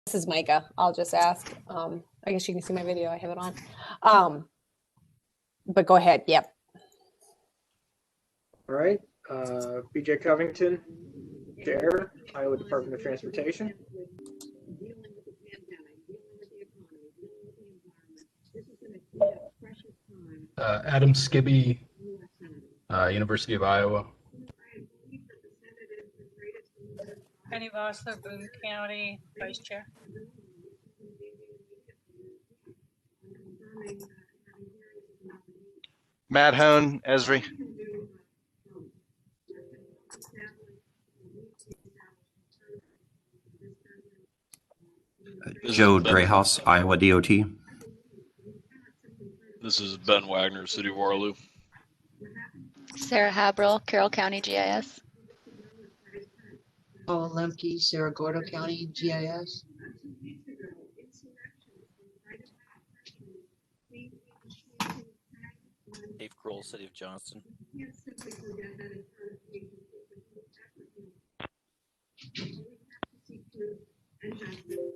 This is Micah. I'll just ask. I guess you can see my video. I have it on. But go ahead. Yep. All right. BJ Covington, Chair, Iowa Department of Transportation. Adam Skibby, University of Iowa. Penny Vossler, Boone County, Vice Chair. Matt Hone, Esri. Joe Dreyhouse, Iowa DOT. This is Ben Wagner, City of Waterloo. Sarah Habrel, Carroll County GIS. Paul Lemke, Cerro Gordo County GIS. Dave Kroll, City of Johnston.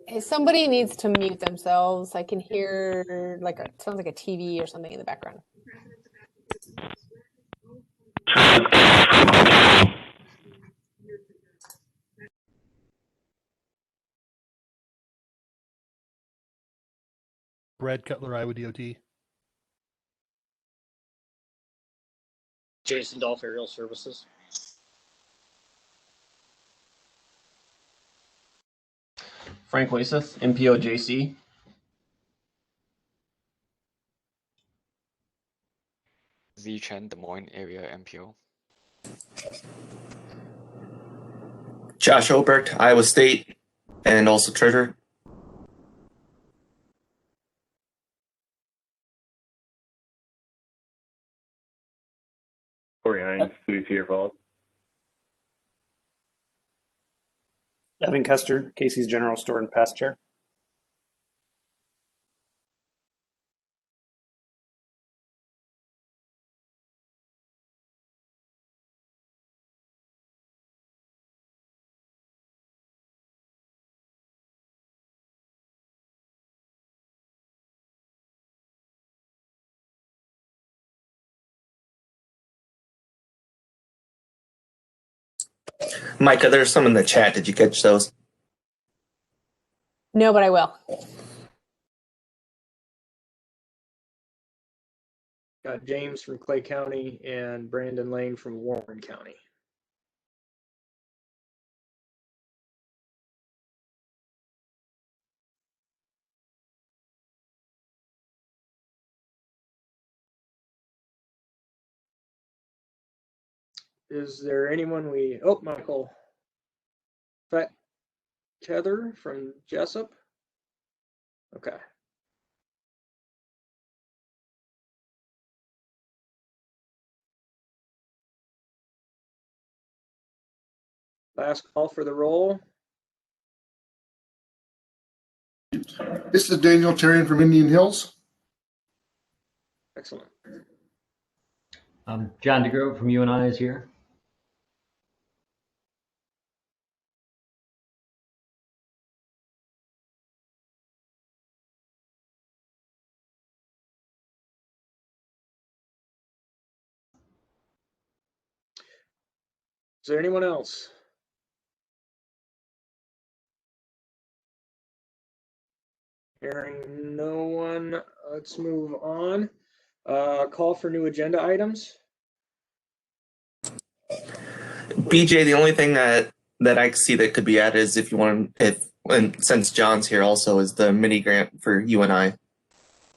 Hey, somebody needs to mute themselves. I can hear like it sounds like a TV or something in the background. Brad Cutler, Iowa DOT. Jason Dolph, Aerial Services. Frank Waiseth, MPO-JC. Z Chen, Des Moines Area MPO. Josh Obert, Iowa State, and also Treasurer. Corey Hines, City Cedar Falls. Evan Custer, Casey's General Store and Past Chair. Micah, there's some in the chat. Did you catch those? No, but I will. Got James from Clay County and Brandon Lane from Warren County. Is there anyone Michael Tether from Jessup? Okay. Last call for the roll. This is Daniel Terrian from Indian Hills. Excellent. John DeGrove from UNI is here. Is there anyone else? Hearing no one, let's move on. Call for new agenda items. BJ, the only thing that I see that could be added is if you want, and since John's here also, is the mini grant for UNI.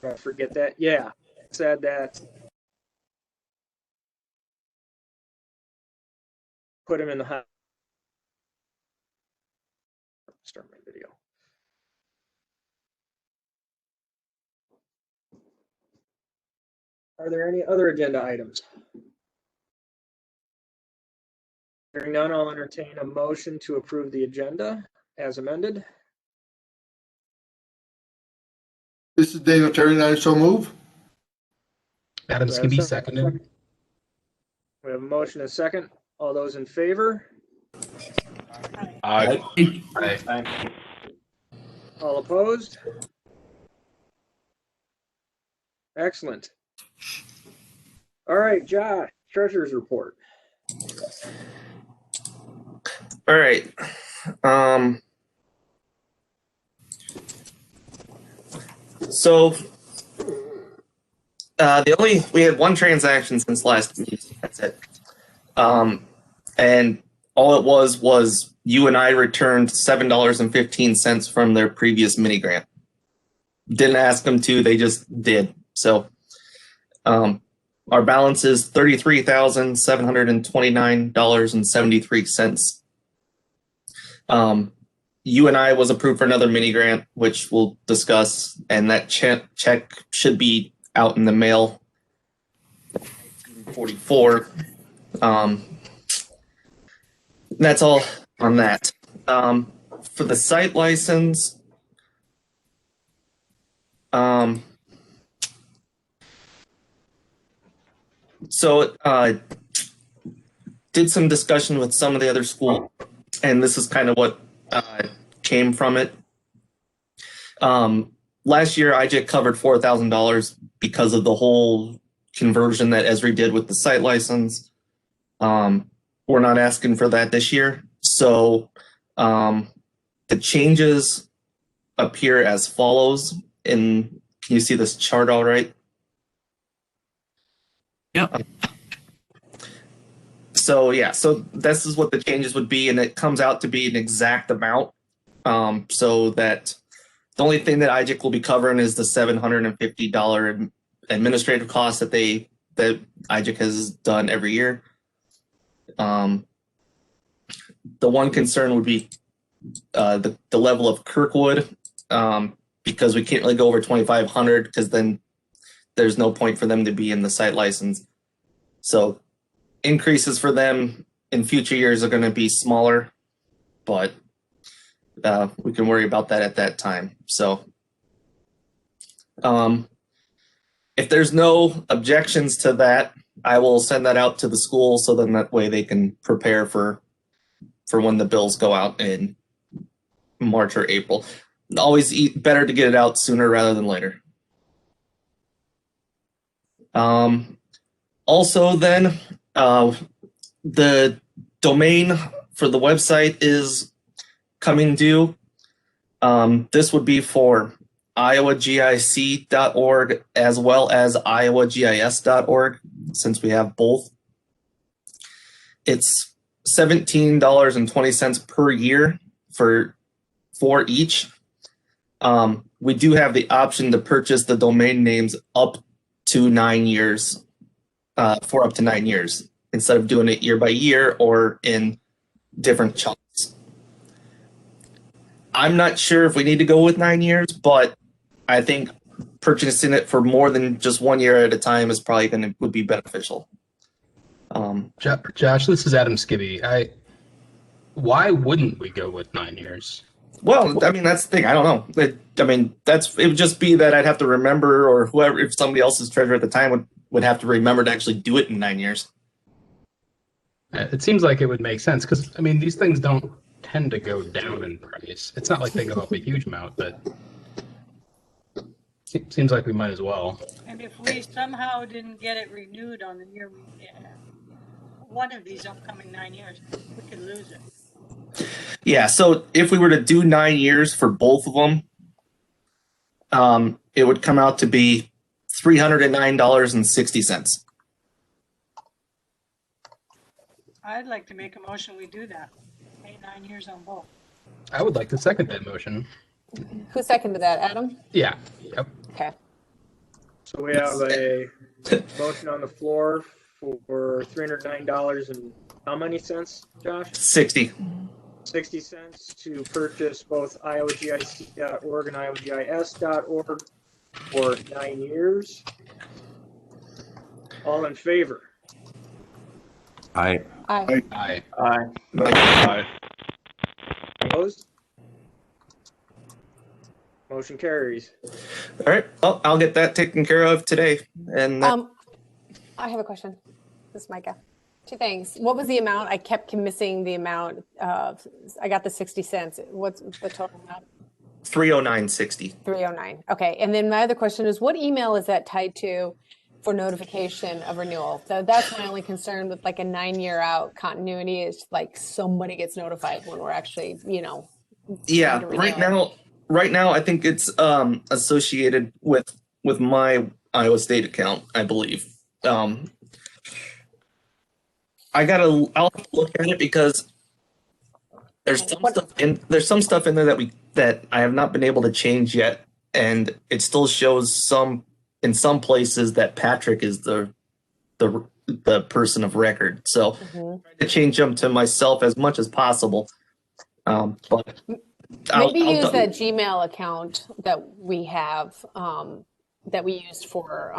Don't forget that. Yeah, said that. Put him in the hot. Start my video. Are there any other agenda items? Hearing none, I'll entertain a motion to approve the agenda as amended. This is Daniel Terrian. I so move. Adam Skibby, seconded. We have a motion and a second. All those in favor? Aye. Aye. All opposed? Excellent. All right, Josh, treasurer's report. All right. So we had one transaction since last week. That's it. And all it was you and I returned $7.15 from their previous mini grant. Didn't ask them to, they just did. So our balance is $33,729.73. You and I was approved for another mini grant, which we'll discuss, and that check should be out in the mail. 44. That's all on that. For the site license, did some discussion with some of the other schools, and this is kind of what came from it. Last year, IJIC covered $4,000 because of the whole conversion that Esri did with the site license. We're not asking for that this year. So the changes appear as follows. Can you see this chart all right? Yeah. So this is what the changes would be, and it comes out to be an exact amount. So that the only thing that IJIC will be covering is the $750 administrative cost that IJIC has done every year. The one concern would be the level of Kirkwood, because we can't really go over 2,500 because then there's no point for them to be in the site license. So increases for them in future years are going to be smaller, but we can worry about that at that time. So if there's no objections to that, I will send that out to the school so then that way they can prepare for when the bills go out in March or April. Always better to get it out sooner rather than later. Also then, the domain for the website is coming due. This would be for iowagic.org as well as iowagis.org, since we have both. It's $17.20 per year for each. We do have the option to purchase the domain names up to 9 years, for up to 9 years, instead of doing it year by year or in different chunks. I'm not sure if we need to go with 9 years, but I think purchasing it for more than just 1 year at a time is probably would be beneficial. Josh, this is Adam Skibby. Why wouldn't we go with 9 years? Well, I mean, that's the thing. I don't know. It would just be that I'd have to remember, or whoever, if somebody else's treasurer at the time would have to remember to actually do it in 9 years. It seems like it would make sense because, I mean, these things don't tend to go down in price. It's not like they go up a huge amount, but it seems like we might as well. And if we somehow didn't get it renewed on the year, one of these upcoming 9 years, we could lose it. Yeah, so if we were to do 9 years for both of them, it would come out to be $309.60. I'd like to make a motion we do that. Pay 9 years on both. I would like to second that motion. Who seconded that, Adam? Yeah. Yep. Okay. So we have a motion on the floor for $309 and how many cents, Josh? 60 cents to purchase both iowagic.org and iowagis.org for 9 years. All in favor? Aye. Aye. Aye. Aye. Aye. Opposed? Motion carries. All right. Well, I'll get that taken care of today. And I have a question. This is Micah. 2 things. What was the amount? I kept missing the amount of, I got the 60 cents. What's the total amount? 30960. 309. Okay. And then my other question is, what email is that tied to for notification of renewal? So that's my only concern with like a 9-year out continuity is like somebody gets notified when we're actually, Yeah, trying to renew it. right now I think it's associated with my Iowa State account, I believe. I'll have to look at it because there's some stuff in there that I have not been able to change yet, and it still shows in some places that Patrick is the person of record. So I'm trying to change them to myself as much as possible. But Maybe use that Gmail account that we have that we used for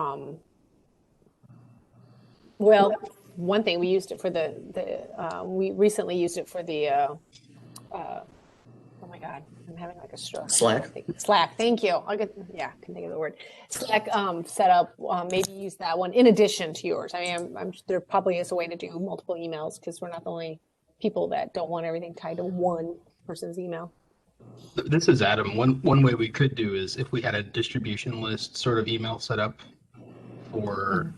one thing we used it for we recently used it for the oh my god, I'm having like a stroke. Slack, thank you. I can think of the word. Slack setup, maybe use that one in addition to yours. I mean, I'm there probably is a way to do multiple emails because we're not the only people that don't want everything tied to one person's email. This is Adam. One way we could do is if we had a distribution list sort of email set up for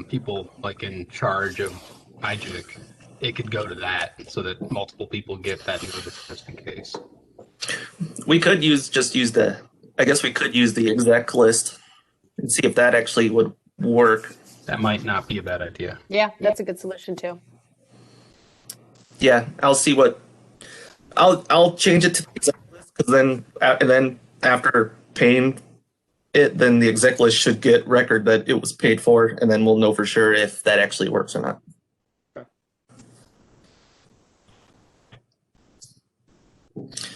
people like in charge of IGIC, it could go to that so that multiple people get that notice just in case. We could use the exec list and see if that actually would work. That might not be a bad idea. Yeah, that's a good solution too. Yeah, I'll see what I'll change it to the exec list because then after paying it, then the exec list should get record that it was paid for, and then we'll know for sure if that actually works or not.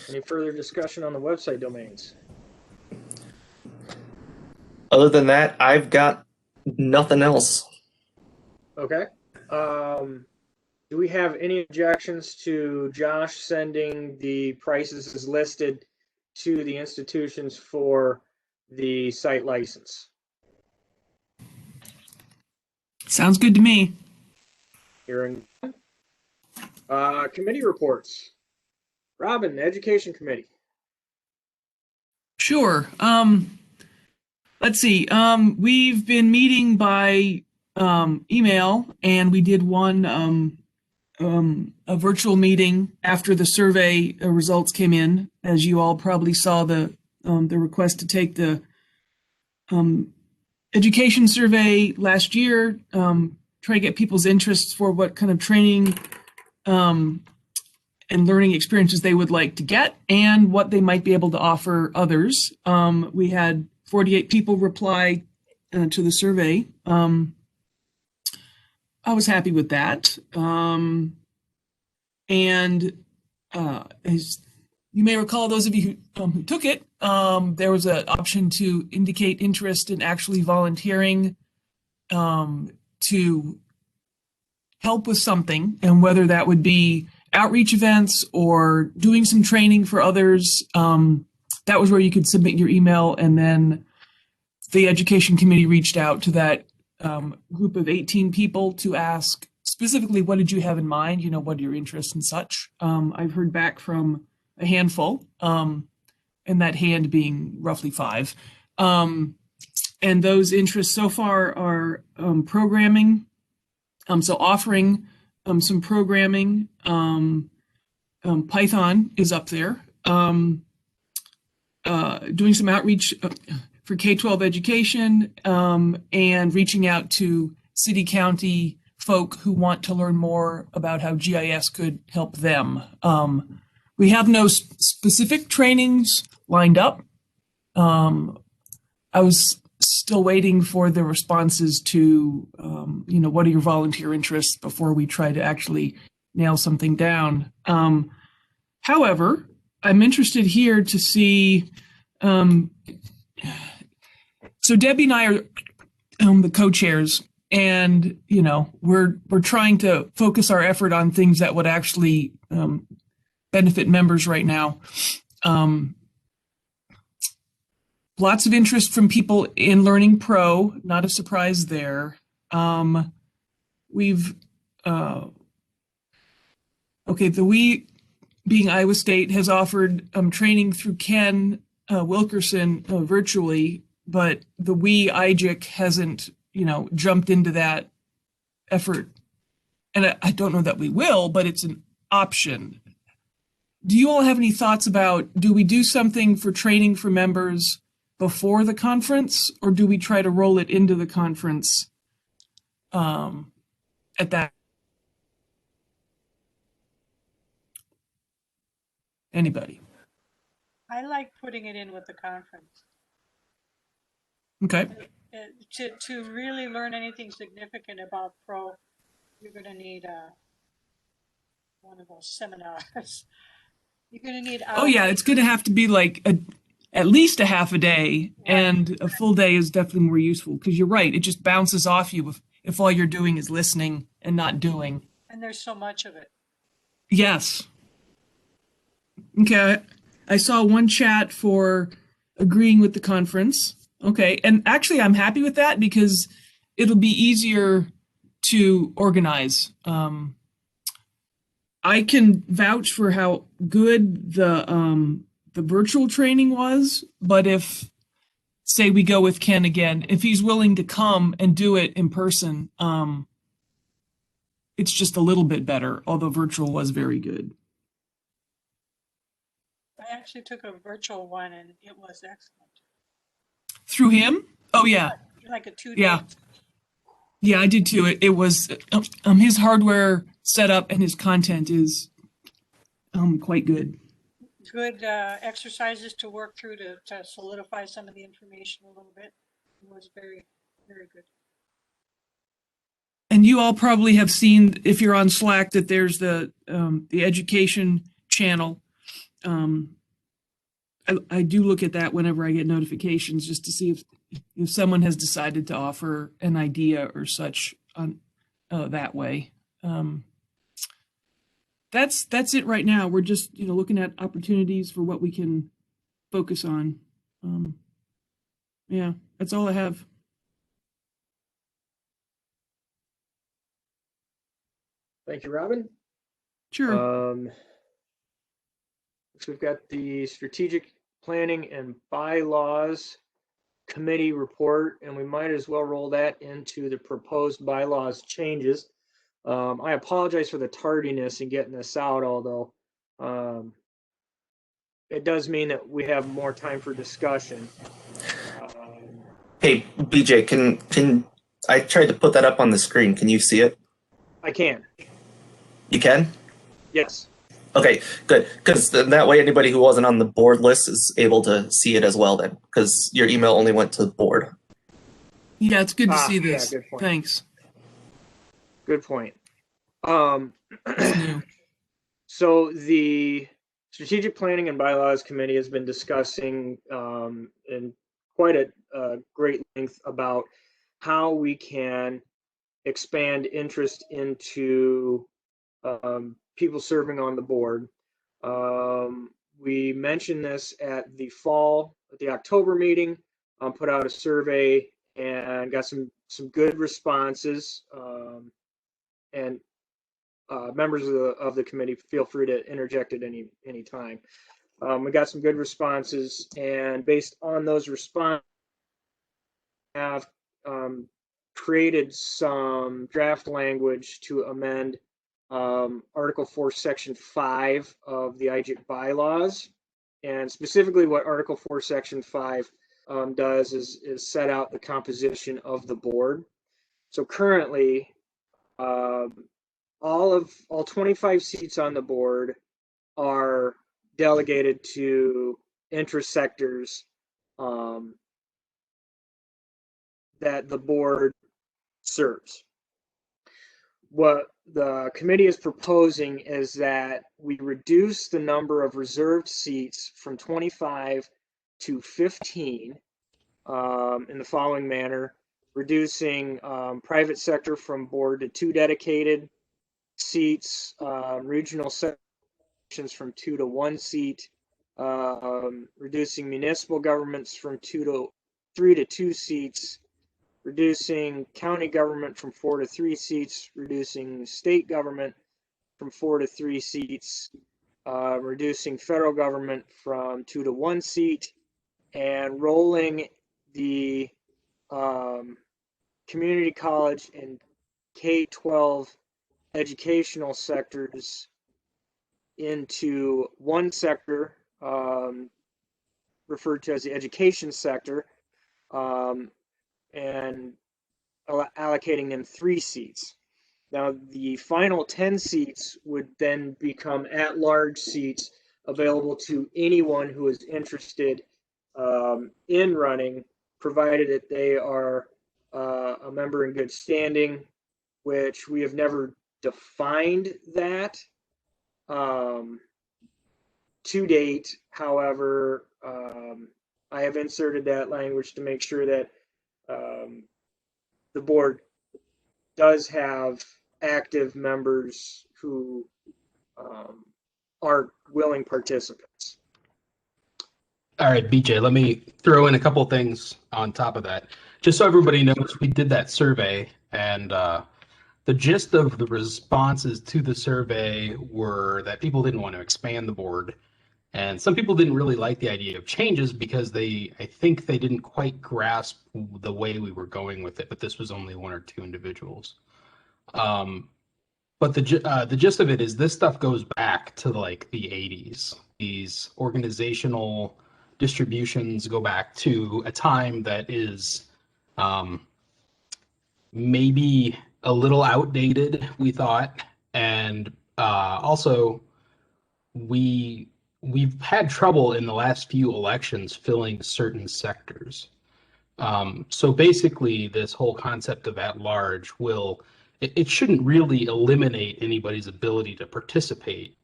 Any further discussion on the website domains? Other than that, I've got nothing else. Okay. Do we have any objections to Josh sending the prices as listed to the institutions for the site license? Sounds good to me. Hearing committee reports. Robin, the Education Committee. Sure. Let's see. We've been meeting by email, and we did one a virtual meeting after the survey results came in. As you all probably saw, the request to take the education survey last year, try to get people's interests for what kind of training and learning experiences they would like to get and what they might be able to offer others. We had 48 people reply to the survey. I was happy with that. As you may recall, those of you who took it, there was an option to indicate interest in actually volunteering to help with something, and whether that would be outreach events or doing some training for others. That was where you could submit your email, and then the education committee reached out to that group of 18 people to ask specifically, what did you have in mind? What are your interests and such? I've heard back from a handful, and that hand being roughly 5. And those interests so far are programming, so offering some programming. Python is up there. Doing some outreach for K-12 education, and reaching out to city, county folk who want to learn more about how GIS could help them. We have no specific trainings lined up. I was still waiting for the responses to, what are your volunteer interests before we try to actually nail something down. However, I'm interested here to see, so Debbie and I are the co-chairs, and we're trying to focus our effort on things that would actually benefit members right now. Lots of interest from people in Learning Pro, not a surprise there. The We being Iowa State has offered training through Ken Wilkerson virtually, but the IGIC hasn't, jumped into that effort. And I don't know that we will, but it's an option. Do you all have any thoughts about, do we do something for training for members before the conference, or do we try to roll it into the conference at that? Anybody? I like putting it in with the conference. Okay. To really learn anything significant about pro, you're going to need one of those seminars. You're going to need. Oh yeah, it's going to have to be like at least a half a day, and a full day is definitely more useful, because you're right, it just bounces off you if all you're doing is listening and not doing. And there's so much of it. Yes. Okay, I saw one chat for agreeing with the conference. Okay, and actually I'm happy with that, because it'll be easier to organize. I can vouch for how good the virtual training was, but if, say, we go with Ken again, if he's willing to come and do it in person, it's just a little bit better, although virtual was very good. I actually took a virtual one and it was excellent. Through him? Oh yeah. Like a 2-day. Yeah. Yeah, I did too. It was his hardware setup and his content is quite good. Good exercises to work through to solidify some of the information a little bit. It was very, very good. And you all probably have seen, if you're on Slack, that there's the education channel. I do look at that whenever I get notifications, just to see if someone has decided to offer an idea or such on that way. That's it right now. We're just looking at opportunities for what we can focus on. Yeah, that's all I have. Thank you, Robin. Sure. So we've got the Strategic Planning and Bylaws Committee report, and we might as well roll that into the proposed bylaws changes. I apologize for the tardiness in getting this out, although it does mean that we have more time for discussion. Hey, BJ, can I tried to put that up on the screen? Can you see it? I can. You can? Yes. Okay, good. Because that way anybody who wasn't on the board list is able to see it as well then, because your email only went to the board. Yeah, it's good to see this. Yeah, good point. Thanks. Good point. So the Strategic Planning and Bylaws Committee has been discussing in quite a great length about how we can expand interest into people serving on the board. We mentioned this at the October meeting, put out a survey and got some good responses. And members of the committee, feel free to interject at any time. We got some good responses, and based on those responses, have created some draft language to amend Article 4, Section 5 of the IGIC bylaws. And specifically what Article 4, Section 5 does is set out the composition of the board. So currently, all 25 seats on the board are delegated to interest sectors that the board serves. What the committee is proposing is that we reduce the number of reserved seats from 25 to 15 in the following manner: reducing private sector from board to 2 dedicated seats, regional sections from 2 to 1 seat, reducing municipal governments from 3 to 2 seats, reducing county government from 4 to 3 seats, reducing state government from 4 to 3 seats, reducing federal government from 2 to 1 seat, and rolling the community college and K-12 educational sectors into one sector, referred to as the education sector, and allocating them 3 seats. Now, the final 10 seats would then become at-large seats available to anyone who is interested in running, provided that they are a member in good standing, which we have never defined that to date. However, I have inserted that language to make sure that the board does have active members who are willing participants. All right, BJ, let me throw in a couple things on top of that. Just so everybody knows, we did that survey, and the gist of the responses to the survey were that people didn't want to expand the board. And some people didn't really like the idea of changes because I think they didn't quite grasp the way we were going with it, but this was only 1 or 2 individuals. But the gist of it is this stuff goes back to like the 80s. These organizational distributions go back to a time that is maybe a little outdated, we thought. And also, we've had trouble in the last few elections filling certain sectors. So basically, this whole concept of at-large it shouldn't really eliminate anybody's ability to participate.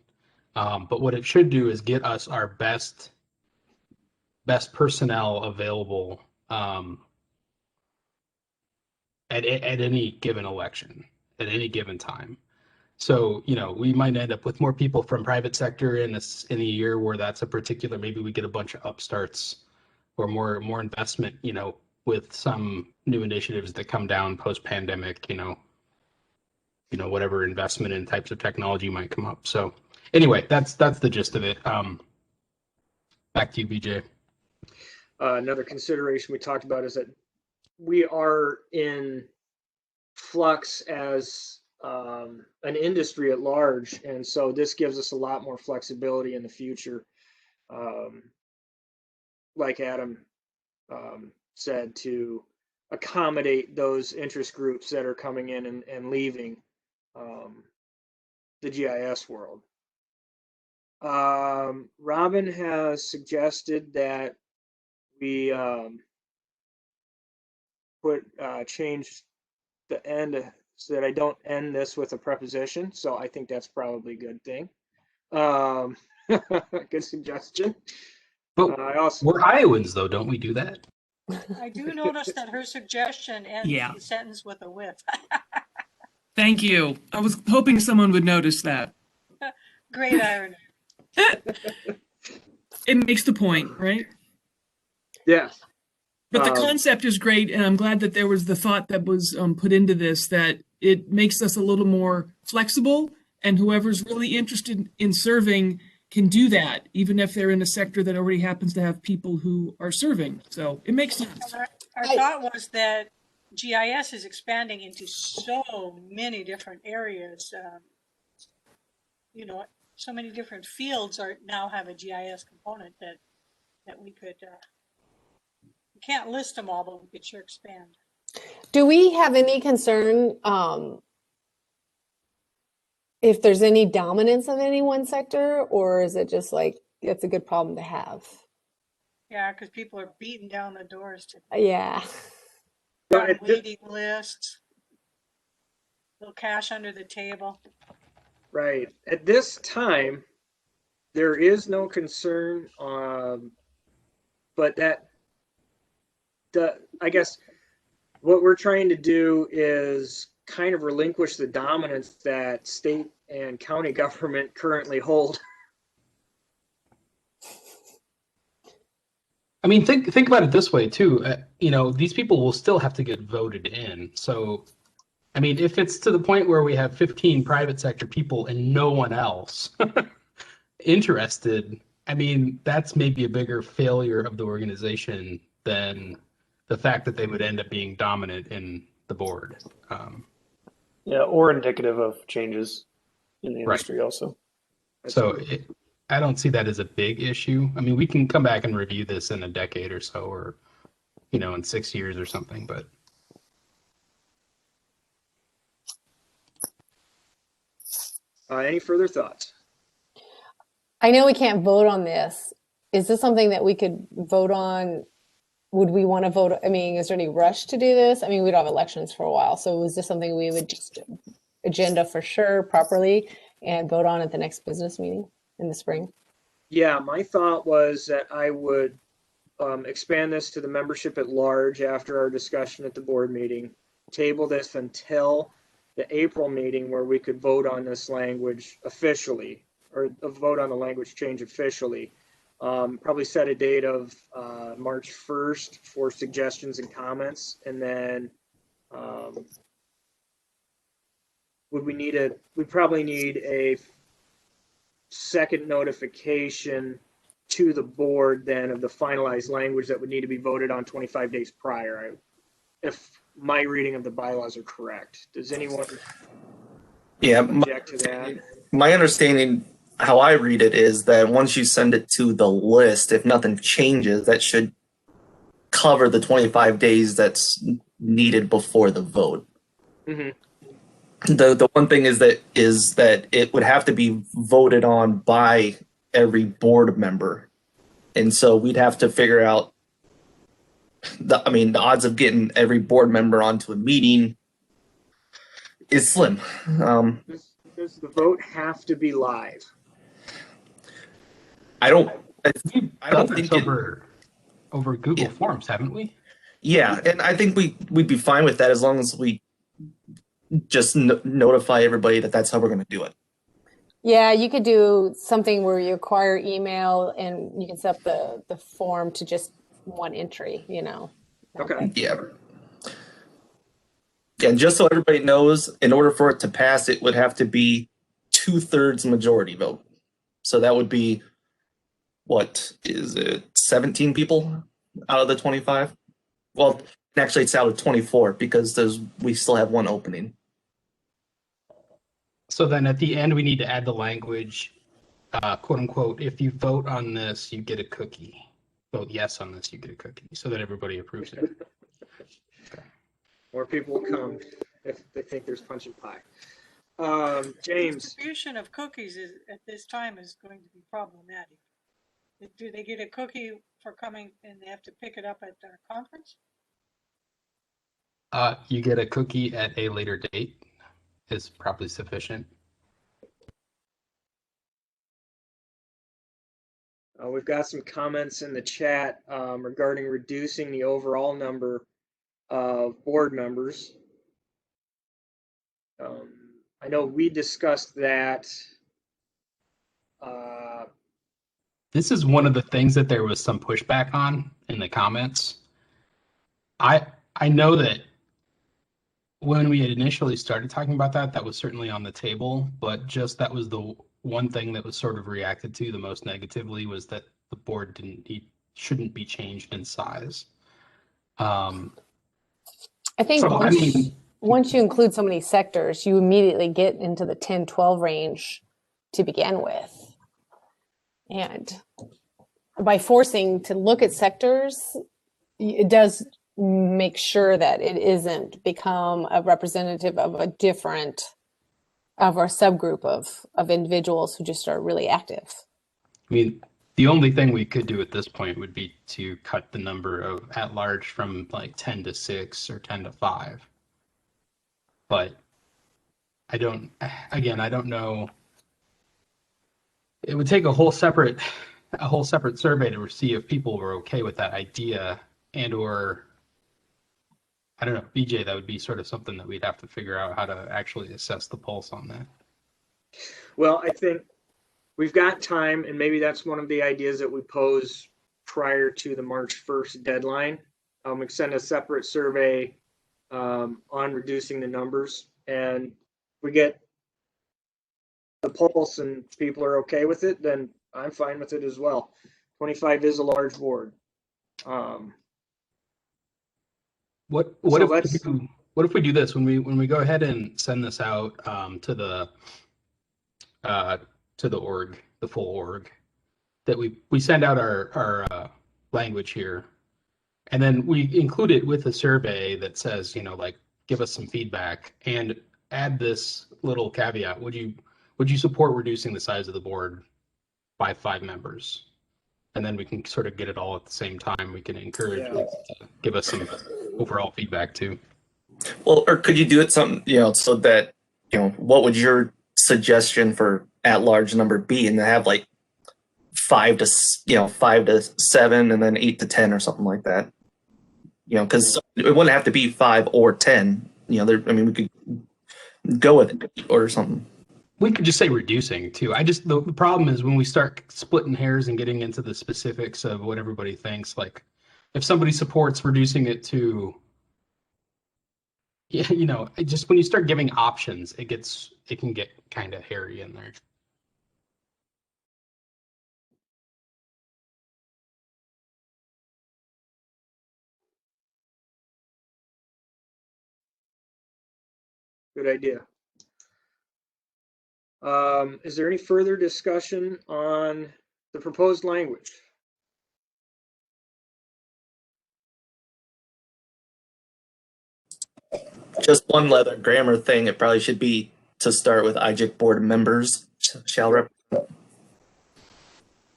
But what it should do is get us our best personnel available at any given election, at any given time. So, we might end up with more people from private sector in a year where that's a particular, maybe we get a bunch of upstarts or more investment, with some new initiatives that come down post-pandemic, whatever investment in types of technology might come up. So anyway, that's the gist of it. Back to you, BJ. Another consideration we talked about is that we are in flux as an industry at large, and so this gives us a lot more flexibility in the future, like Adam said, to accommodate those interest groups that are coming in and leaving the GIS world. Robin has suggested that we change the end so that I don't end this with a preposition. So I think that's probably a good thing. Good suggestion. But we're Iowans, though, don't we do that? I do notice that her suggestion ends the sentence with a with. Thank you. I was hoping someone would notice that. Great irony. It makes the point, right? Yes. But the concept is great, and I'm glad that there was the thought that was put into this, that it makes us a little more flexible, and whoever's really interested in serving can do that, even if they're in a sector that already happens to have people who are serving. So it makes sense. Our thought was that GIS is expanding into so many different areas. So many different fields now have a GIS component that we could. We can't list them all, but we could sure expand. Do we have any concern if there's any dominance of any one sector, or is it just like it's a good problem to have? Yeah, because people are beating down the doors to waiting lists. They'll cash under the table. Right. At this time, there is no concern, but I guess what we're trying to do is kind of relinquish the dominance that state and county government currently hold. I mean, think about it this way too. These people will still have to get voted in. So, I mean, if it's to the point where we have 15 private sector people and no one else interested, I mean, that's maybe a bigger failure of the organization than the fact that they would end up being dominant in the board. Yeah, or indicative of changes in the Right. industry also. So I don't see that as a big issue. I mean, we can come back and review this in a decade or so, or, you know, in 6 years or something, but. Any further thoughts? I know we can't vote on this. Is this something that we could vote on? Would we want to vote? I mean, is there any rush to do this? I mean, we don't have elections for a while. So is this something we would just agenda for sure properly and vote on at the next business meeting in the spring? Yeah, my thought was that I would expand this to the membership at large after our discussion at the board meeting, table this until the April meeting where we could vote on this language officially, or vote on the language change officially. Probably set a date of March 1st for suggestions and comments, and then we'd probably need a second notification to the board then of the finalized language that would need to be voted on 25 days prior, if my reading of the bylaws are correct. Does anyone object to that? My understanding, how I read it, is that once you send it to the list, if nothing changes, that should cover the 25 days that's needed before the vote. Mm-hmm. The one thing is that it would have to be voted on by every board member, and so we'd have to figure out the odds of getting every board member onto a meeting is slim. Does the vote have to be live? I don't think over Google Forms, haven't we? Yeah, and I think we'd be fine with that as long as we just notify everybody that that's how we're going to do it. Yeah, you could do something where you acquire email and you can set up the form to just one entry, you know. Okay. Yeah. Yeah, and just so everybody knows, in order for it to pass, it would have to be 2/3 majority vote. So that would be, what is it, 17 people out of the 25? Well, actually it's out of 24 because we still have one opening. So then at the end, we need to add the language, quote unquote, if you vote on this, you get a cookie. Vote yes on this, you get a cookie, so that everybody approves it. Okay. More people will come if they think there's punch and pie. James. Distribution of cookies at this time is going to be problematic. Do they get a cookie for coming and they have to pick it up at their conference? You get a cookie at a later date is probably sufficient. We've got some comments in the chat regarding reducing the overall number of board members. I know we discussed that. This is one of the things that there was some pushback on in the comments. I know that when we had initially started talking about that, that was certainly on the table, but just that was the one thing that was sort of reacted to the most negatively, was that the board shouldn't be changed in size. I think once you include so many sectors, you immediately get into the 10, 12 range to begin with. And by forcing to look at sectors, it does make sure that it isn't become a representative of a subgroup of individuals who just are really active. I mean, the only thing we could do at this point would be to cut the number of at large from like 10 to 6 or 10 to 5. But I don't know. It would take a whole separate survey to see if people were okay with that idea, or I don't know, BJ, that would be sort of something that we'd have to figure out how to actually assess the pulse on that. Well, I think we've got time, and maybe that's one of the ideas that we pose prior to the March 1st deadline. We send a separate survey on reducing the numbers, and we get the pulse and people are okay with it, then I'm fine with it as well. 25 is a large board. What So if we do this when we go ahead and send this out to the org, the full org, that we send out our language here, and then we include it with a survey that says, like, give us some feedback and add this little caveat. Would you support reducing the size of the board by 5 members? And then we can sort of get it all at the same time. We can encourage people to give us some overall feedback too. Well, or could you do it something, so that, what would your suggestion for at-large number be, and to have like 5 to 7, and then 8 to 10 or something like that? Because it wouldn't have to be 5 or 10. We could go with it or something. We could just say reducing too. The problem is when we start splitting hairs and getting into the specifics of what everybody thinks. Like, if somebody supports reducing it to, just when you start giving options, it can get kind of hairy in there. Good idea. Is there any further discussion on the proposed language? Just one leather grammar thing. It probably should be to start with IJIC board members shall represent.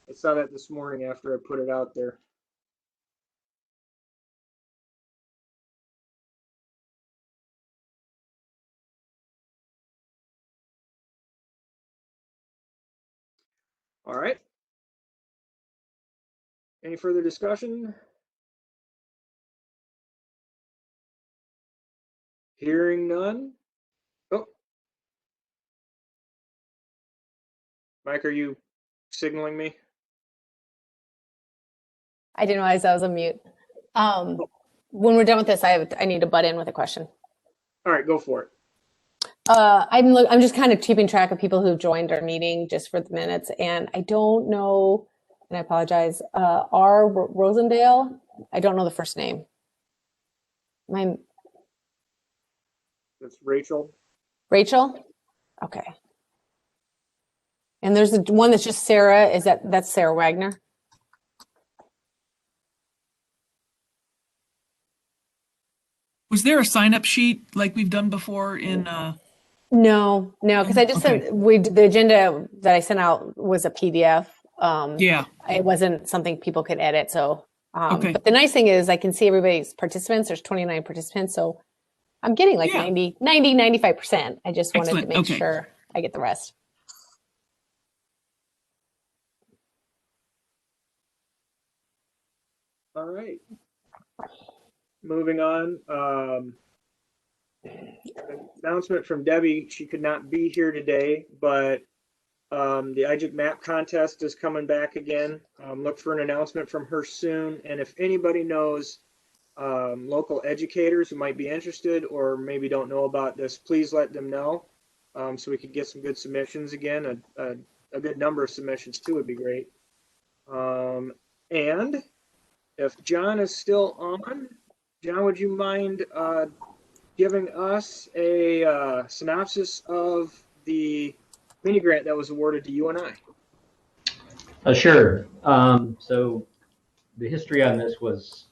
I saw that this morning after I put it out there. All right. Any further discussion? Hearing none. Oh. Mike, are you signaling me? I didn't realize I was on mute. When we're done with this, I need to butt in with a question. All right, go for it. I'm just kind of keeping track of people who joined our meeting just for the minutes, and I don't know, and I apologize, R. Rosendale. I don't know the first name. That's Rachel. Rachel? Okay. And there's the one that's just Sarah. That's Sarah Wagner? Was there a sign-up sheet like we've done before in? No, because I just sent the agenda that I sent out was a PDF. Yeah, it wasn't something people could edit. So, okay. But the nice thing is I can see everybody's participants. There's 29 participants, so I'm getting like 95%. I just wanted to make sure I get the rest. All right. Moving on. Announcement from Debbie. She could not be here today, but the IGIC Map Contest is coming back again. Look for an announcement from her soon. And if anybody knows local educators who might be interested or maybe don't know about this, please let them know so we could get some good submissions again. A good number of submissions too would be great. And if John is still on, John, would you mind giving us a synopsis of the mini grant that was awarded to UNI? Sure. So the history on this was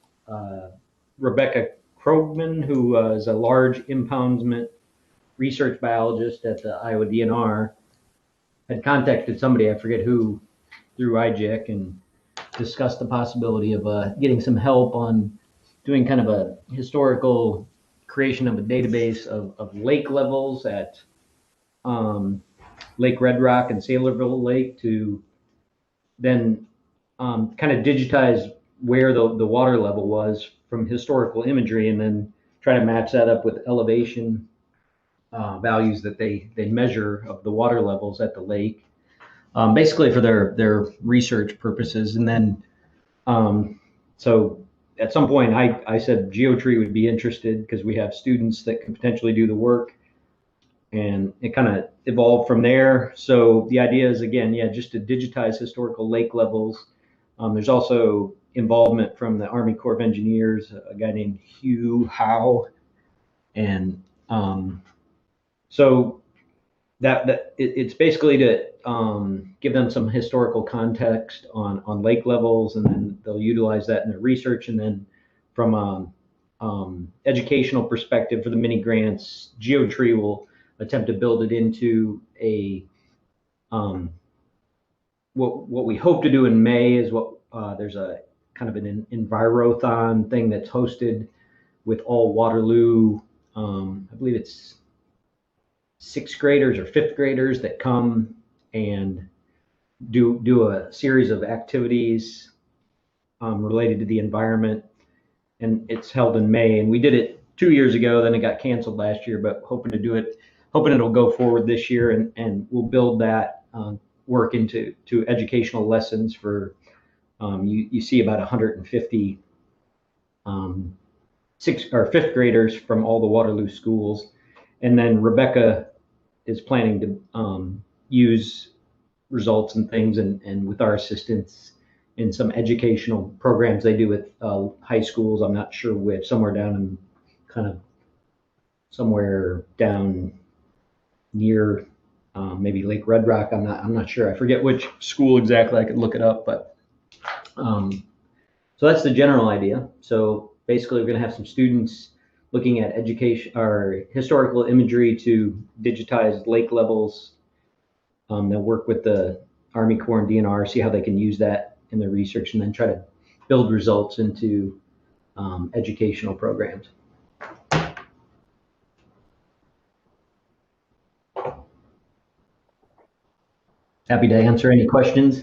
Rebecca Krogman, who is a large impoundment research biologist at the Iowa DNR, had contacted somebody, I forget who, through IGIC and discussed the possibility of getting some help on doing kind of a historical creation of a database of lake levels at Lake Red Rock and Saylorville Lake, to then kind of digitize where the water level was from historical imagery, and then try to match that up with elevation values that they measure of the water levels at the lake, basically for their research purposes. And then so at some point I said GeoTree would be interested because we have students that can potentially do the work, and it kind of evolved from there. So the idea is, again, yeah, just to digitize historical lake levels. There's also involvement from the Army Corps of Engineers, a guy named Hugh Howe, and so it's basically to give them some historical context on lake levels, and then they'll utilize that in their research. And then from a educational perspective for the mini grants, GeoTree will attempt to build it into a what we hope to do in May is there's a kind of an envirothon thing that's hosted with all Waterloo. I believe it's 6th graders or 5th graders that come and do a series of activities related to the environment, and it's held in May. And we did it 2 years ago, then it got canceled last year, but hoping it'll go forward this year, and we'll build that work into educational lessons for you see about 150 6th or 5th graders from all the Waterloo schools. And then Rebecca is planning to use results and things, and with our assistance in some educational programs they do with high schools. I'm not sure which, somewhere down near maybe Lake Red Rock. I'm not sure. I forget which school exactly. I could look it up, but so that's the general idea. So basically, we're going to have some students looking at education or historical imagery to digitize lake levels. They'll work with the Army Corps and DNR, see how they can use that in their research, and then try to build results into educational programs. Happy to answer any questions.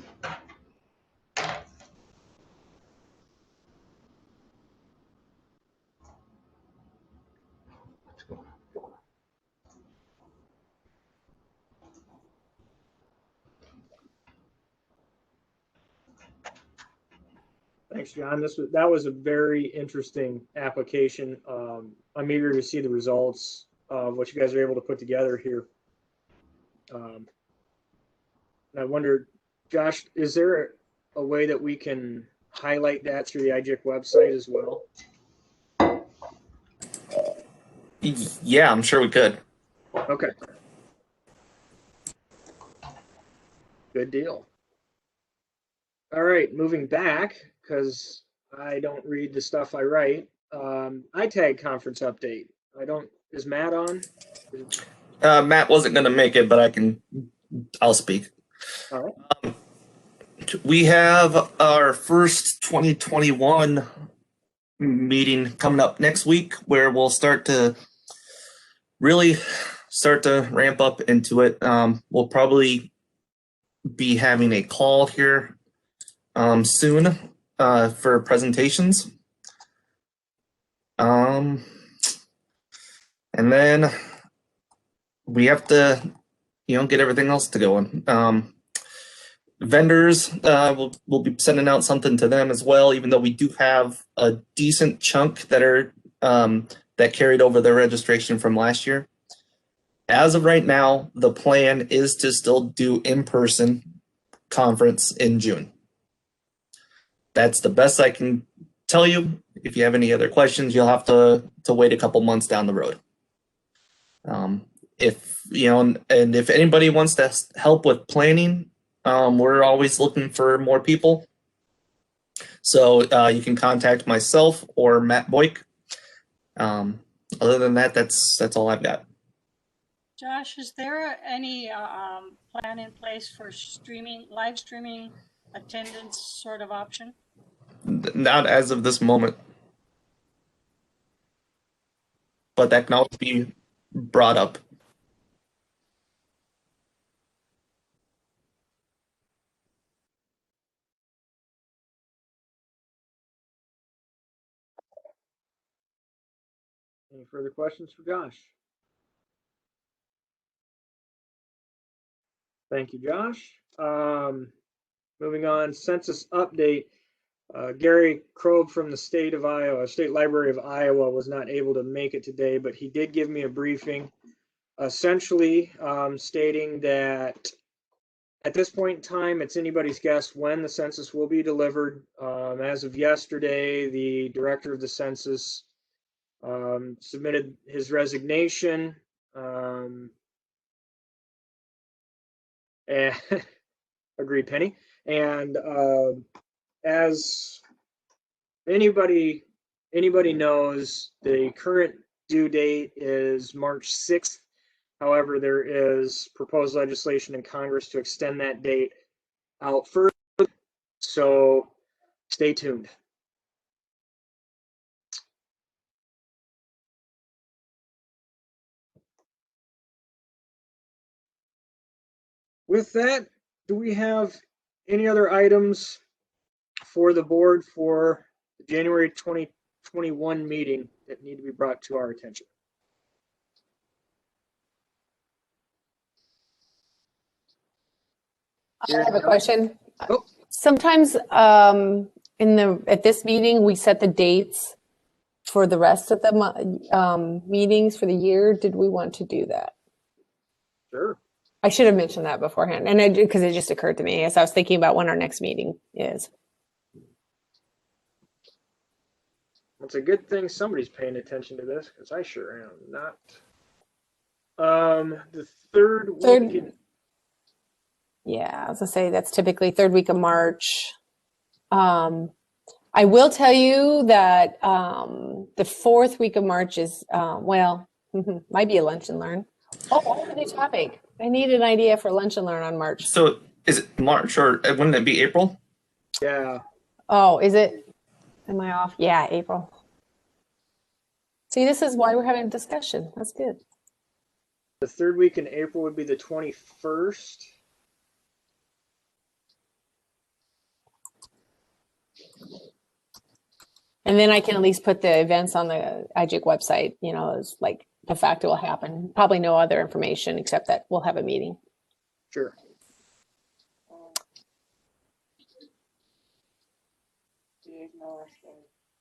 Thanks, John. That was a very interesting application. I'm eager to see the results of what you guys are able to put together here. And I wonder, Josh, is there a way that we can highlight that through the IGIC website as well? Yeah, I'm sure we could. Okay. Good deal. All right, moving back, because I don't read the stuff I write. ITAG conference update. Is Matt on? Matt wasn't going to make it, but I'll speak. All right. We have our first 2021 meeting coming up next week, where we'll really start to ramp up into it. We'll probably be having a call here soon for presentations. And then we have to, get everything else to go on. Vendors, we'll be sending out something to them as well, even though we do have a decent chunk that carried over their registration from last year. As of right now, the plan is to still do in-person conference in June. That's the best I can tell you. If you have any other questions, you'll have to wait a couple months down the road. If anybody wants to help with planning, we're always looking for more people. So you can contact myself or Matt Boyk. Other than that, that's all I've got. Josh, is there any plan in place for live streaming attendance sort of option? Not as of this moment, but that can also be brought up. Any further questions for Josh? Thank you, Josh. Moving on, census update. Gary Krob from the State Library of Iowa was not able to make it today, but he did give me a briefing essentially stating that at this point in time, it's anybody's guess when the census will be delivered. As of yesterday, the director of the census submitted his resignation. And agreed, Penny. And as anybody knows, the current due date is March 6th. However, there is proposed legislation in Congress to extend that date out further. So stay tuned. With that, do we have any other items for the board for the January 2021 meeting that need to be brought to our attention? I have a question. Oh. Sometimes at this meeting, we set the dates for the rest of the meetings for the year. Did we want to do that? Sure. I should have mentioned that beforehand, and because it just occurred to me as I was thinking about when our next meeting is. It's a good thing somebody's paying attention to this, because I sure am not. The third week. Yeah, I was gonna say that's typically third week of March. I will tell you that the fourth week of March is might be a lunch and learn. Oh, I have a new topic. I need an idea for lunch and learn on March. So is it March or wouldn't it be April? Yeah. Oh, is it? Am I off? Yeah, April. See, this is why we're having a discussion. That's good. The third week in April would be the 21st. And then I can at least put the events on the IGIC website, as like the fact it will happen. Probably no other information except that we'll have a meeting. Sure.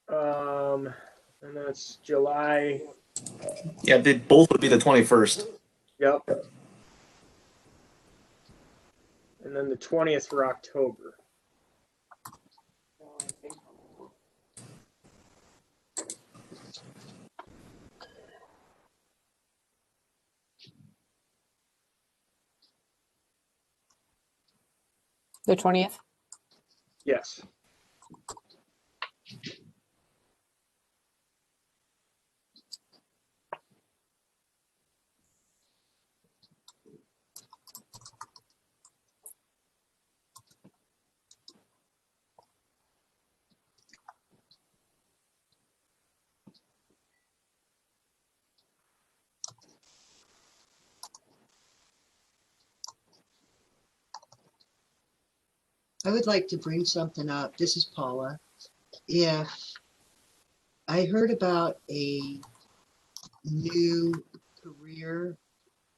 And that's July. Yeah, they both would be the 21st. Yep. And then the 20th for October. The 20th? Yes. I would like to bring something up. This is Paula. If I heard about a new career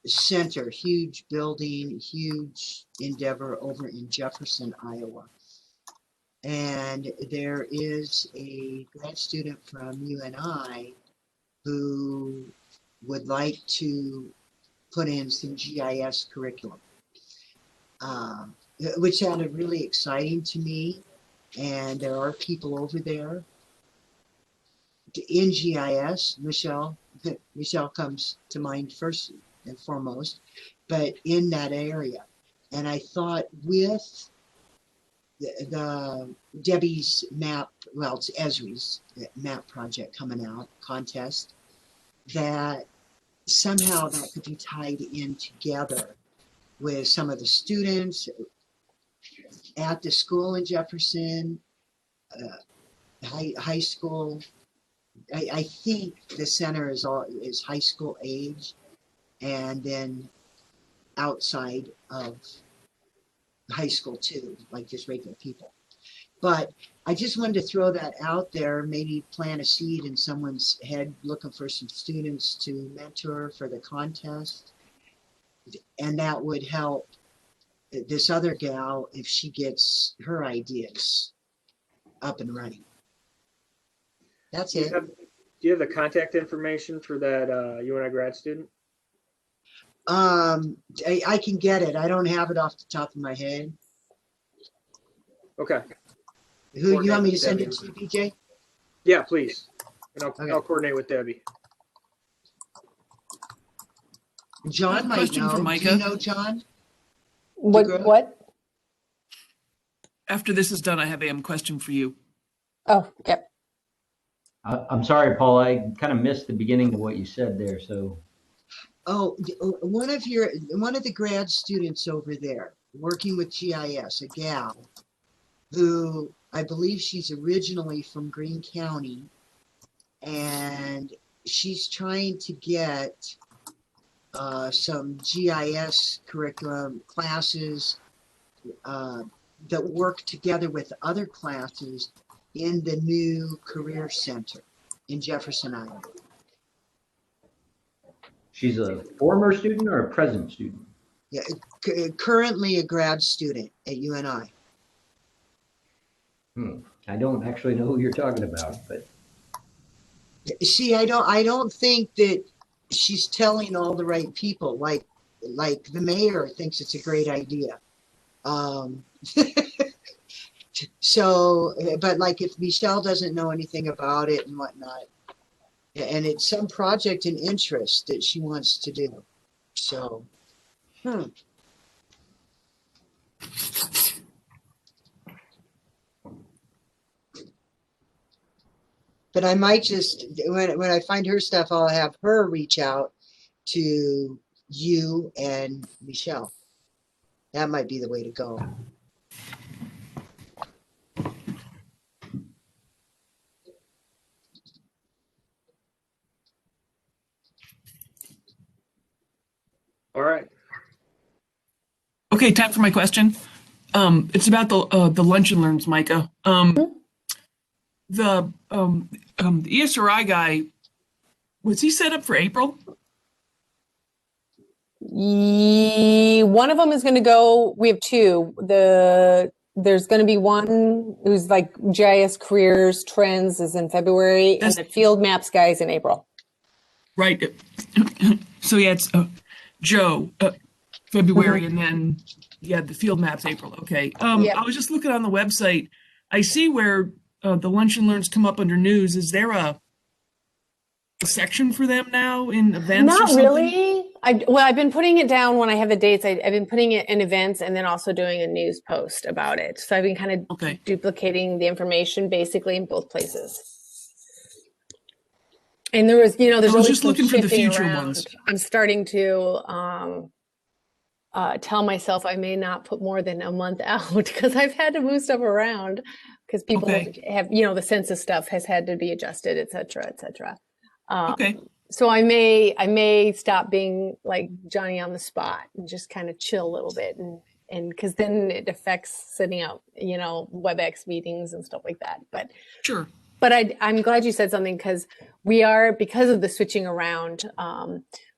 center, huge building, huge endeavor over in Jefferson, Iowa. And there is a grad student from UNI who would like to put in some GIS curriculum, which sounded really exciting to me. And there are people over there in GIS. Michelle comes to mind first and foremost, but in that area. And I thought with the Debbie's map, well, it's Esri's map project coming out, contest, that somehow that could be tied in together with some of the students at the school in Jefferson, high school. I think the center is high school age, and then outside of high school too, like just regular people. But I just wanted to throw that out there, maybe plant a seed in someone's head looking for some students to mentor for the contest. And that would help this other gal if she gets her ideas up and running. That's it. Do you have the contact information for that UNI grad student? I can get it. I don't have it off the top of my head. Okay. Who you want me to send it to, BJ? Yeah, please. And I'll coordinate with Debbie. John might Question know. for Do Micah. you know John? What? After this is done, I have a question for you. Oh, yep. I'm sorry, Paul, I kind of missed the beginning of what you said there, so. Oh, one of the grad students over there working with GIS, a gal who I believe she's originally from Greene County, and she's trying to get some GIS curriculum classes that work together with other classes in the new career center in Jefferson Island. She's a former student or a present student? Yeah, currently a grad student at UNI. I don't actually know who you're talking about, but. See, I don't think that she's telling all the right people. Like the mayor thinks it's a great idea. So, but like if Michelle doesn't know anything about it and whatnot, and it's some project and interest that she wants to do. So, But I might just, when I find her stuff, I'll have her reach out to you and Michelle. That might be the way to go. All right. Okay, time for my question. It's about the lunch and learns, Micah. The ESRI guy, was he set up for April? One of them is going to go. We have two. There's going to be one who's like GIS careers trends is in February, and the field maps guy is in April. Right. So yeah, it's Joe, February, and then the field maps April. Okay. I was just looking on the website. I see where the lunch and learns come up under news. Is there a section for them now in events? Not or something? really. I've been putting it down when I have the dates. I've been putting it in events and then also doing a news post about it. So I've been kind of duplicating the information basically in both places. And there was, there's I was always just some looking for the shifting future around. ones. I'm starting to tell myself I may not put more than a month out because I've had to move stuff around because people have, the census stuff has had to be adjusted, et cetera, et cetera. So I may stop being like Johnny on the spot and just kind of chill a little bit and because then it affects setting up, WebEx meetings and stuff like that. But sure. But I'm glad you said something because because of the switching around,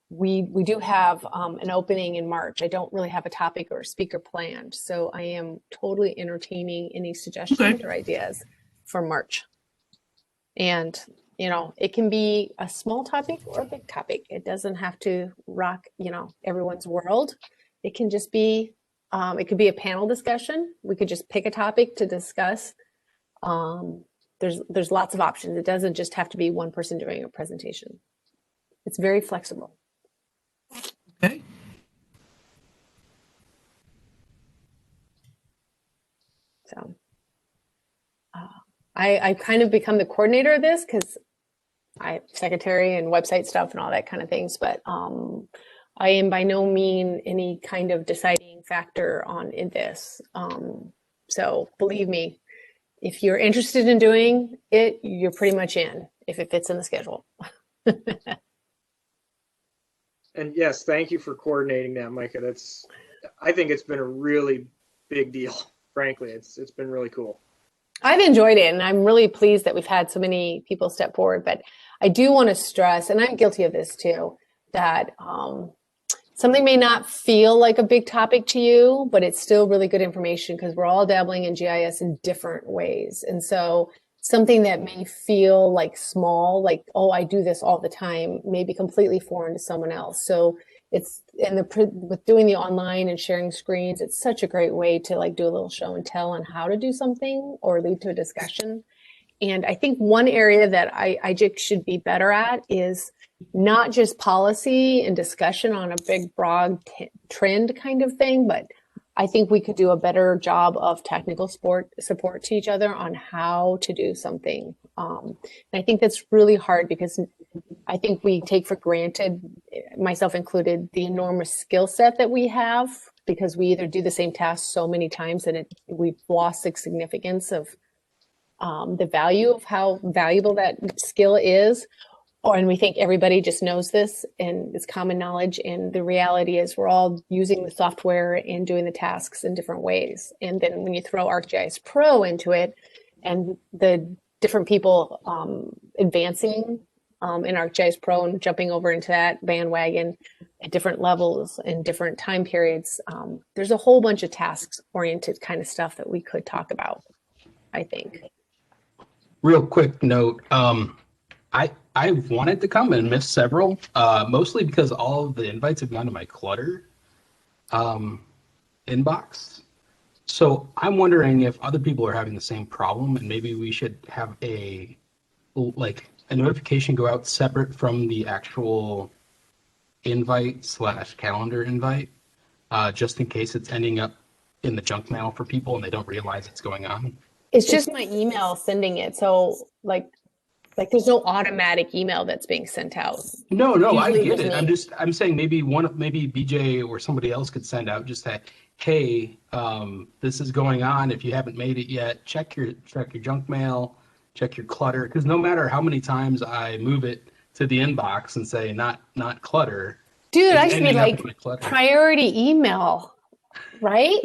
we do have an opening in March. I don't really have a topic or a speaker planned, so I am totally entertaining any suggestions or ideas for March. And it can be a small topic or a big topic. It doesn't have to rock, everyone's world. It can just be, it could be a panel discussion. We could just pick a topic to discuss. There's lots of options. It doesn't just have to be one person doing a presentation. It's very flexible. Okay. So I kind of become the coordinator of this because I secretary and website stuff and all that kind of things, but I am by no means any kind of deciding factor in this. So believe me, if you're interested in doing it, you're pretty much in if it fits in the schedule. And yes, thank you for coordinating that, Micah. I think it's been a really big deal. Frankly, it's been really cool. I've enjoyed it, and I'm really pleased that we've had so many people step forward. But I do want to stress, and I'm guilty of this too, that something may not feel like a big topic to you, but it's still really good information because we're all dabbling in GIS in different ways. And so something that may feel like small, like, oh, I do this all the time, may be completely foreign to someone else. So it's with doing the online and sharing screens, it's such a great way to like do a little show and tell on how to do something or lead to a discussion. And I think one area that IJIC should be better at is not just policy and discussion on a big, broad trend kind of thing, but I think we could do a better job of technical support to each other on how to do something. And I think that's really hard because I think we take for granted, myself included, the enormous skill set that we have because we either do the same task so many times that we've lost the significance of the value of how valuable that skill is. And we think everybody just knows this and it's common knowledge. And the reality is we're all using the software and doing the tasks in different ways. And then when you throw ArcGIS Pro into it and the different people advancing in ArcGIS Pro and jumping over into that bandwagon at different levels and different time periods, there's a whole bunch of tasks oriented kind of stuff that we could talk about, I think. Real quick note, I wanted to come and missed several, mostly because all of the invites have gone to my Clutter inbox. So I'm wondering if other people are having the same problem, and maybe we should have a notification go out separate from the actual invite/calendar invite, just in case it's ending up in the junk mail for people and they don't realize it's going on. It's just my email sending it. So like there's no automatic email that's being sent out. No, I Usually get it it. was I'm saying maybe BJ or somebody else could send out just that, hey, this is going on. If you haven't made it yet, check your junk mail, check your Clutter. Because no matter how many times I move it to the inbox and say not Clutter. Dude, I should be like priority email, right?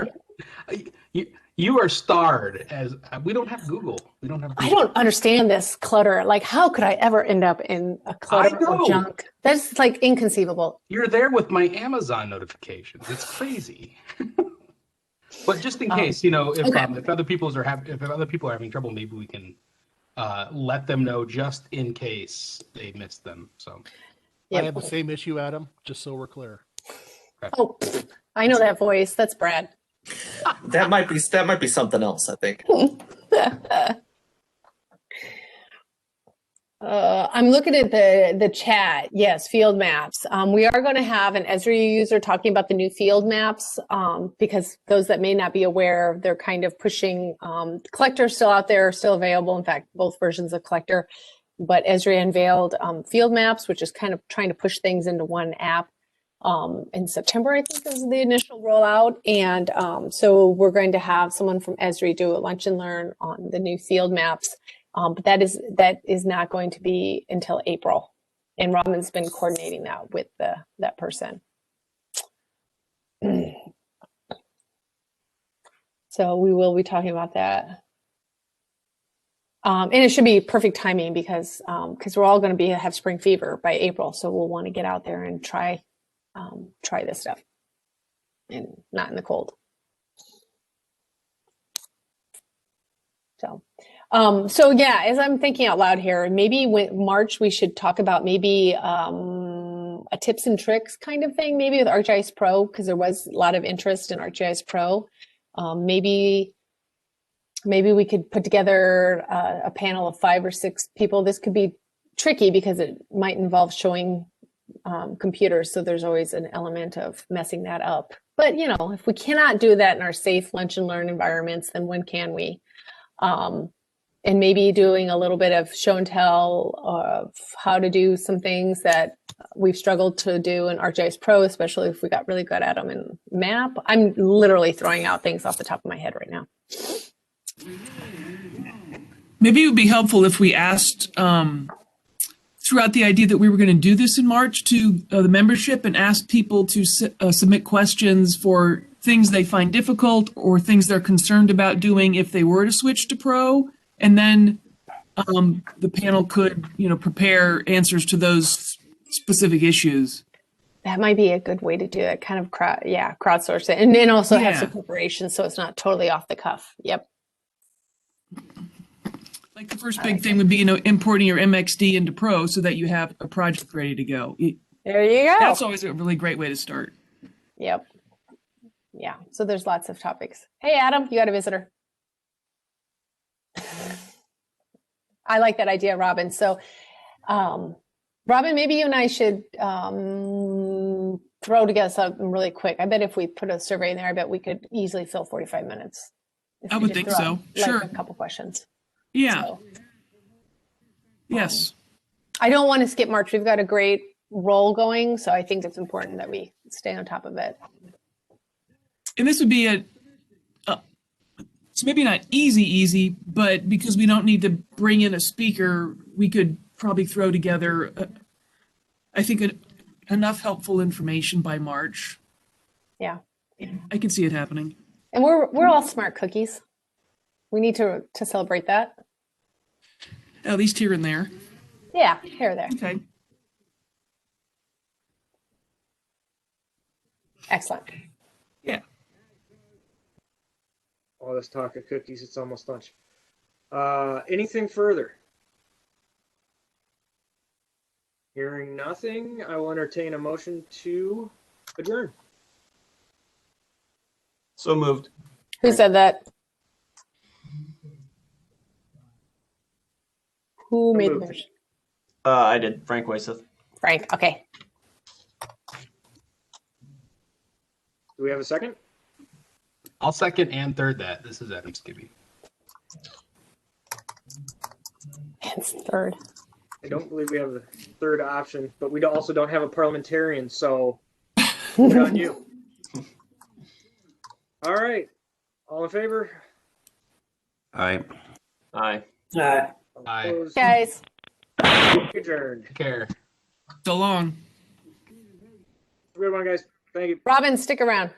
You are starred as we don't have Google. We don't have Google. I don't understand this Clutter. Like, how could I ever end up in a Clutter or junk? That's like inconceivable. You're there with my Amazon notifications. It's crazy. But just in case, if other people are having trouble, maybe we can let them know just in case they missed them. So I have the same issue, Adam. Just so we're clear. Okay. Oh, I know that voice. That's Brad. That might be something else, I think. I'm looking at the chat. Yes, field maps. We are going to have an Esri user talking about the new field maps because those that may not be aware, they're kind of pushing. Collector still out there, still available. In fact, both versions of Collector. But Esri unveiled field maps, which is kind of trying to push things into one app. In September, I think is the initial rollout. And so we're going to have someone from Esri do a lunch and learn on the new field maps. But that is not going to be until April. And Robin's been coordinating that with that person. So we will be talking about that. And it should be perfect timing because we're all going to have spring fever by April. So we'll want to get out there and try this stuff and not in the cold. So yeah, as I'm thinking out loud here, maybe March we should talk about maybe a tips and tricks kind of thing, maybe with ArcGIS Pro, because there was a lot of interest in ArcGIS Pro. Maybe we could put together a panel of 5 or 6 people. This could be tricky because it might involve showing computers, so there's always an element of messing that up. But if we cannot do that in our safe lunch and learn environments, then when can we? And maybe doing a little bit of show and tell of how to do some things that we've struggled to do in ArcGIS Pro, especially if we got really good at them in Map. I'm literally throwing out things off the top of my head right now. Maybe it would be helpful if we asked throughout the idea that we were going to do this in March to the membership and ask people to submit questions for things they find difficult or things they're concerned about doing if they were to switch to Pro. And then the panel could, prepare answers to those specific issues. That might be a good way to do it. Kind of crowdsource it, and then also have some preparation so it's not totally off the cuff. Yep. Like the first big thing would be, importing your MXD into Pro so that you have a project ready to go. There you go. That's always a really great way to start. Yep. Yeah. So there's lots of topics. Hey, Adam, you got a visitor. I like that idea, Robin. So, Robin, maybe you and I should throw together something really quick. I bet if we put a survey in there, I bet we could easily fill 45 minutes. I would think so. Sure. A couple questions. Yeah. So, yes. I don't want to skip March. We've got a great roll going, so I think it's important that we stay on top of it. And this would be it's maybe not easy, but because we don't need to bring in a speaker, we could probably throw together, I think, enough helpful information by March. Yeah. I can see it happening. And we're all smart cookies. We need to celebrate that. At least here and there. Yeah, here or there. Okay. Excellent. Yeah. All this talk of cookies, it's almost lunch. Anything further? Hearing nothing, I will entertain a motion to adjourn. So moved. Who said that? Who made the motion? I did. Frank Wayseth. Frank, okay. Do we have a second? I'll second and third that. This is Adam Skibby. It's third. I don't believe we have a third option, but we also don't have a parliamentarian, so good on you. All right. All in favor? Aye. Aye. Aye. Opposed? Guys. Adjourned. Take care. So long. Good one, guys. Thank you. Robin, stick around.